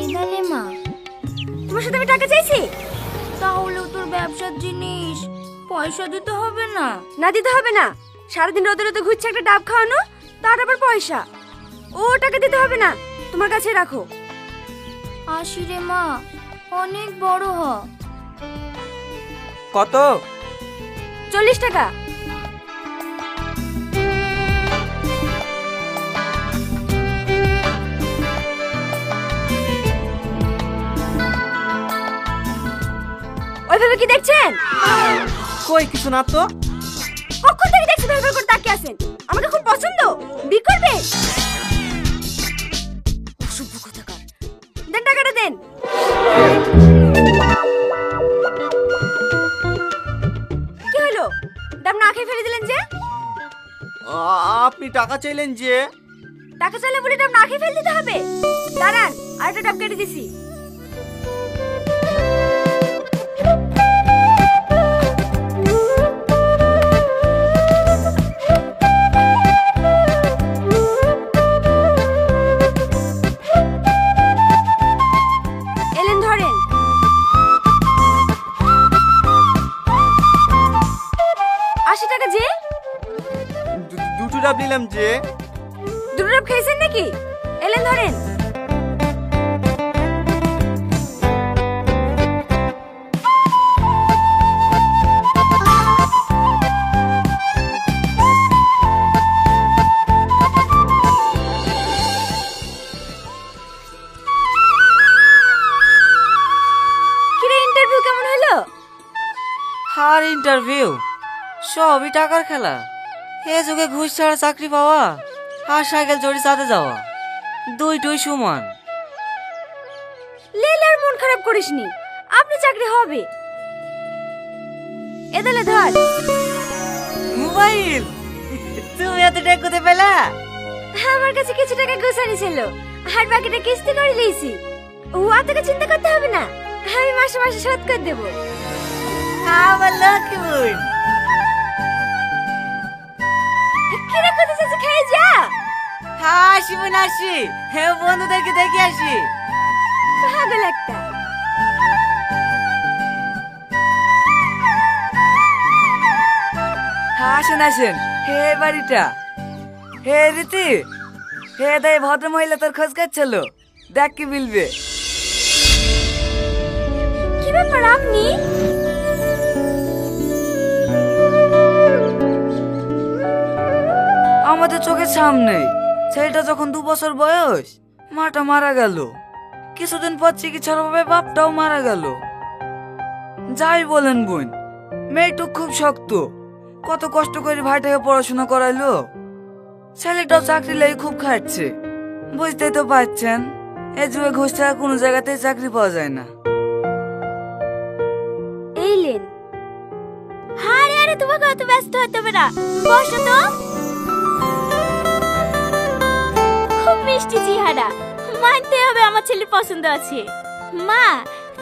এখানে মা, তোমার সাথে আমি টাকা চাইছি? তাহলে তোর ব্যবসার জিনিস পয়সা দিতে হবে না? না দিতে হবে না। সারাদিন রোদে রোদে ঘুরছে একটা ডাব খাওয়ানো, তার আবার পয়সা। ও টাকা দিতে হবে না, তোমার কাছে রাখো। আসি রে মা, অনেক বড় হ। কত? 40 টাকা। ওইভাবে কি দেখছেন? কই কিছু না তো। কখন থেকে দেখছি ভেবে করে তাকিয়ে আছেন। আমাকে খুব পছন্দ, বিয়ে করবে? অসভ্য কোথাকার। দেন টাকাটা দেন। কি হলো? ডাব না খেয়ে ফেলে দিলেন যে? আপনি টাকা চাইলেন যে? টাকা চাইলে বলে ডাব না খেয়ে ফেলে দিতে হবে? দাঁড়ান, আরেকটা ডাব কেটে দিছি। দুটো ডাব নিলাম যে। দুটো ডাব খেয়েছেন নাকি? এলেন ধরেন। কিরে, ইন্টারভিউ কেমন হলো? আর ইন্টারভিউ সবই টাকার খেলা। এ যুগে ঘুষ ছাড়া চাকরি পাওয়া আর সাইকেল চড়ি চাঁদে যাওয়া দুইটাই সমান। লীলার মন খারাপ করিসনি, আপনি চাকরি হবে। এদালে ধর মোবাইল। তুমি এত টাকা কোথায় পেলা? আমার কাছে কিছু টাকা গোছানি ছিল, আর বাকিটা কিস্তি করে লিয়েছি। ও আপনাকে চিন্তা করতে হবে না, আমি মাসে মাসে শোধ করে দেবো। আমার লক্ষ্মী বোন। কিরে কোথায় যাচ্ছে, খেয়ে যা। হাসি বোন আসি, হ্যাঁ বন্ধুদেরকে দেখে আসি। পাগল একটা। আসেন আসেন, হে বাড়িটা। হে রীতি, হে দাই ভদ্র মহিলা তোর খোঁজ কাটছিল, দেখ কি বলবে। কি ব্যাপার আপনি? আমাদের চোখের সামনে ছেলেটা যখন 2 বছর বয়স মাটা মারা গেল, কিছুদিন পর চিকিৎসার অভাবে বাপটাও মারা গেল। যাই বলেন বোন, মেয়েটুক খুব শক্ত, কত কষ্ট করে ভাইটাকে পড়াশোনা করাইলো। ছেলেটাও চাকরি লেগে খুব খাটছে, বুঝতেই তো পারছেন এ যুগে ঘুষ ছাড়া কোনো জায়গাতেই চাকরি পাওয়া যায় না। এইলেন। আরে আরে, তোমাকে অত ব্যস্ত হতে হবে না, বসো তো। খুব মিষ্টি চেহারা, মানতে হবে আমার ছেলের পছন্দ আছে। মা,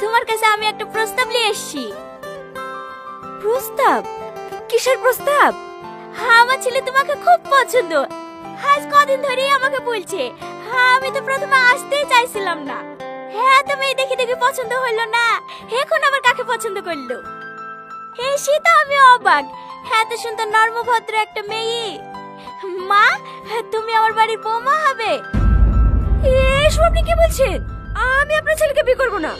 তোমার কাছে আমি একটা প্রস্তাব নিয়ে এসেছি। প্রস্তাব? কিসের প্রস্তাব? আমার ছেলে তোমাকে খুব পছন্দ, আজ কদিন ধরেই আমাকে বলছে। আমি তো প্রথমে আসতেই চাইছিলাম না। হ্যাঁ, তুমি দেখে দেখে পছন্দ হলো না, এখন আবার কাকে পছন্দ করলো? এসে তো আমি অবাক, এত সুন্দর নর্মভদ্র একটা মেয়ে। মা, তুমি আমার বাড়ির বৌমা হবে। এসব আপনি কি বলছেন? আমি আপনার ছেলেকে বিয়ে করবো না।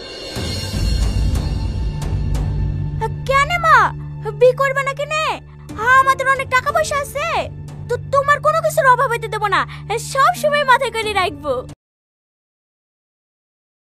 কেন মা, বিয়ে করবে না কেন? আমাদের অনেক টাকা পয়সা আছে, তো তোমার কোনো কিছুর অভাব হইতে দেবো না, সব সময় মাথায় করে রাখবো।